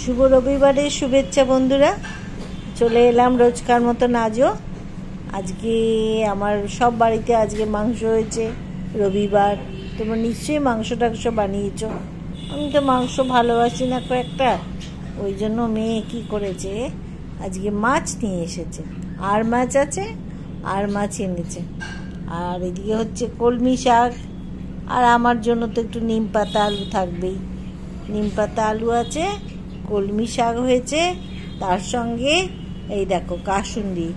শুভ রবিবারের শুভেচ্ছা বন্ধুরা। চলে এলাম রোজকার মতন আজও। আজকে আমার সব বাড়িতে আজকে মাংস হয়েছে, রবিবার। তোমরা নিশ্চয়ই মাংস টাংস বানিয়েছ। আমি তো মাংস ভালোবাসি না কয়েকটা, ওই জন্য মেয়ে কী করেছে, আজকে মাছ নিয়ে এসেছে। আর মাছ আছে, আর মাছ এনেছে। আর এদিকে হচ্ছে কলমি শাক, আর আমার জন্য তো একটু নিম পাতা আলু থাকবেই। নিম পাতা আলু আছে, কলমি শাক হয়েছে, তার সঙ্গে এই দেখো কাসুন্দি,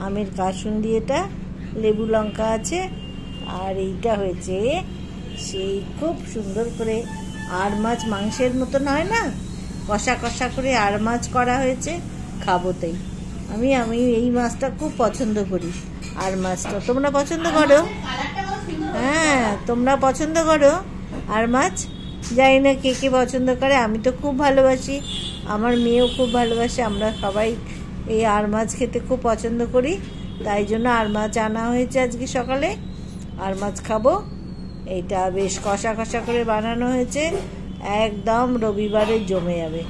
আমের কাসুন্দি, এটা লেবু লঙ্কা আছে। আর এইটা হয়েছে সেই খুব সুন্দর করে আর মাছ, মাংসের মতন হয় না, কষা কষা করে আর মাছ করা হয়েছে। খাবো তাই আমি এই মাছটা খুব পছন্দ করি। আর মাছটা তোমরা পছন্দ করো? হ্যাঁ, তোমরা পছন্দ করো আর মাছ? জানি না কে কে পছন্দ করে, আমি তো খুব ভালোবাসি, আমার মেয়েও খুব ভালোবাসে। আমরা সবাই এই আর মাছ খেতে খুব পছন্দ করি, তাই জন্য আর মাছ আনা হয়েছে আজকে সকালে। আর মাছ খাবো। এইটা বেশ কষা কষা করে বানানো হয়েছে, একদম রবিবারে জমে যাবে।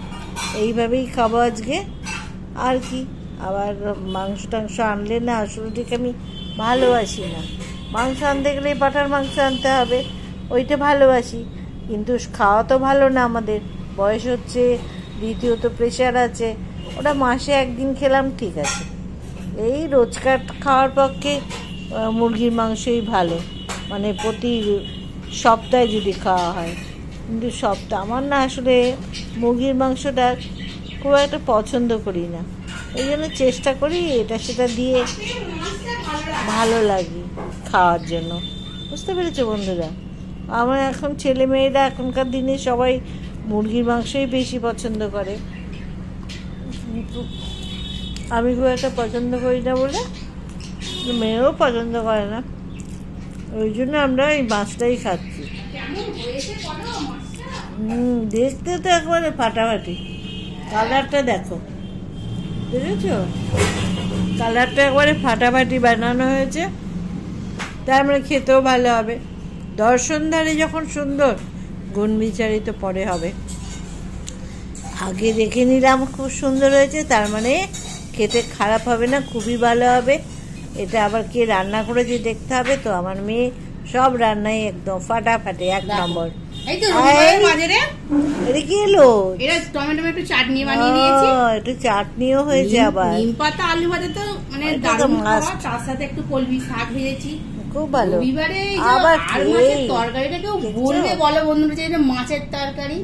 এইভাবেই খাবো আজকে। আর কি, আবার মাংস টাংস আনলে না, আসলে ঠিক আমি ভালোবাসি না। মাংস আনতে গেলে পাঁঠার মাংস আনতে হবে, ওইটা ভালোবাসি, কিন্তু খাওয়া তো ভালো না আমাদের, বয়স হচ্ছে, দ্বিতীয়ত প্রেশার আছে। ওটা মাসে একদিন খেলাম ঠিক আছে, এই রোজকার খাওয়ার পক্ষে মুরগির মাংসই ভালো, মানে প্রতি সপ্তাহে যদি খাওয়া হয়। কিন্তু আমার না আসলে মুরগির মাংসটা খুব একটা পছন্দ করি না, এই জন্য চেষ্টা করি এটা সেটা দিয়ে ভালো লাগে খাওয়ার জন্য। বুঝতে পেরেছো বন্ধুরা? আমার এখন ছেলে মেয়েরা এখনকার দিনে সবাই মুরগির মাংসই বেশি পছন্দ করে, আমি খুব একটা পছন্দ করি না বলে মেয়েও পছন্দ করে না, ওই জন্য আমরা এই মাছটাই খাচ্ছি। দেখতে তো একবারে ফাটাফাটি, কালারটা দেখো, দেখেছো? কালারটা একবারে ফাটাফাটি বানানো হয়েছে, তার মানে খেতেও ভালো হবে। দর্শনধারী যখন সুন্দর, গুণ বিচারই তো পরে হবে। আগে দেখে নিলাম খুব সুন্দর হয়েছে, তার মানে খেতে খারাপ হবে না, খুবই ভালো হবে। এটা আবার কে রান্না করেছে দেখতে হবে তো। আমার মেয়ে সব রান্নাই একদম ফাটাফাটি, এক নম্বর। এটা কি এলো? এটা টমেটো একটু চাটনি বানিয়ে নিয়েছি, একটু চাটনিও হয়েছে, আবার নিম পাতা আলু ভাজা তো মানে দারুণ খাবার, তার সাথে একটু কলমি শাক ভেজেছি, খুব ভালো। রবিবারে আবার মাছের তরকারিটা কেউ বলবে বলো বন্ধুরা যে এটা মাছের তরকারি,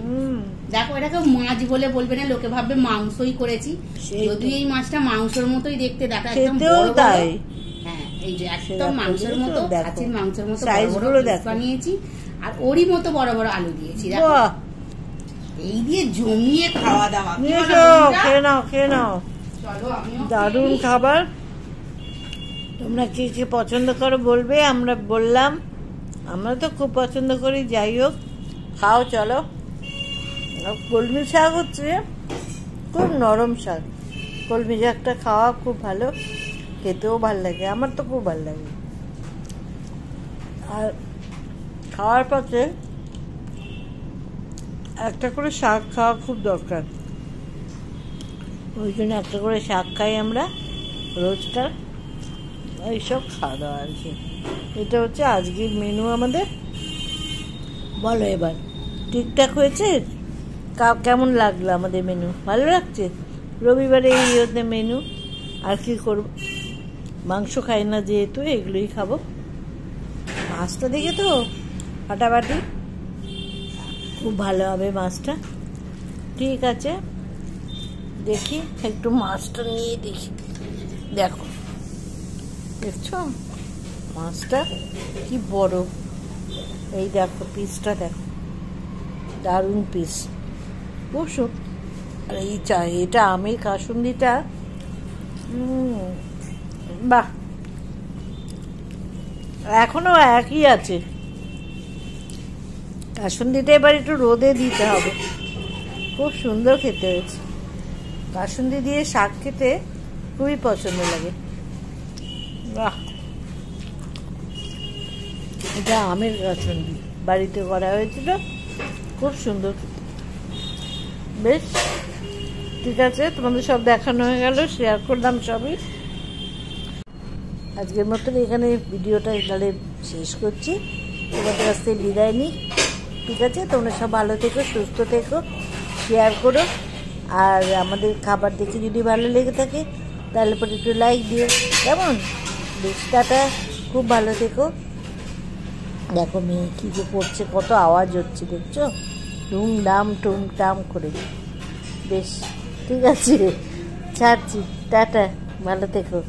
দেখো এটাকে মাছ বলে বলবে না, লোকে ভাববে মাংসই করেছি, যদিও এই মাছটা মাংসের মতোই দেখতে, দেখা একদম বড় বড়। হ্যাঁ, এই যে একদম মাংসের মতো, কাছের মাংসের মতো বানিয়েছি, আর ওরই মতো বড় বড় আলু দিয়েছি। দেখো এই দিয়ে জমিয়ে খাওয়া দাওয়া, খেয়ে নাও, দারুণ খাবার। তোমরা কে কে পছন্দ করো বলবে, আমরা বললাম আমরা তো খুব পছন্দ করি। যাই হোক, খাও চলো। কলমি শাক হচ্ছে খুব নরম শাক, কলমি শাকটা খাওয়া খুব ভালো, খেতেও ভাল লাগে, আমার তো খুব ভাল লাগে। আর খাওয়ার পথে একটা করে শাক খাওয়া খুব দরকার, ওই জন্য একটা করে শাক খাই আমরা রোজকার। এইসব খাওয়া দাওয়া আর কি। এটা হচ্ছে আজকের মেনু আমাদের। বলো এবার, ঠিকঠাক হয়েছে? কেমন লাগলো আমাদের মেনু? ভালো লাগছে? রবিবারে এই হচ্ছে মেনু, আর কি করব, মাংস খাই না যেহেতু, এগুলোই খাবো। মাছটা দেখে তো ফাটাফাটি, খুব ভালো হবে মাছটা। ঠিক আছে, দেখি একটু মাছটা নিয়ে দেখি। দেখো, দেখছো মাছটা কি বড়, এই দেখো পিসটা, দেখো দারুণ পিস, বুঝছো? আর এটা আমের কাসুন্দিটা, বাহ, এখনো একই আছে। কাসুন্দিটা এবার একটু রোদে দিতে হবে, খুব সুন্দর খেতে হয়েছে। কাসুন্দি দিয়ে শাক খেতে খুবই পছন্দ লাগে। বাহ, এটা আমের কাসুন্দি, বাড়িতে করা হয়েছিল, খুব সুন্দর, বেশ ঠিক আছে, তোমাদের সব দেখানো হয়ে গেল, শেয়ার করলাম সবই। আজকের মতন এখানে ভিডিওটা তাহলে শেষ করছি, তোমাদের কাছ থেকে বিদায় নিই। ঠিক আছে, তোমরা সব ভালো থেকো, সুস্থ থেকো, শেয়ার করো, আর আমাদের খাবার দেখে যদি ভালো লেগে থাকে তাহলে পরে একটু লাইক দিও, কেমন? বেশ, টাটা, খুব ভালো থেকো। দেখো মেয়ে কী যে করছে, কত আওয়াজ হচ্ছে দেখছো, টুমডাম টুমটাম করে। বেশ, ঠিক আছে, ছাড়ছি, টাটা, ভালো থেকো।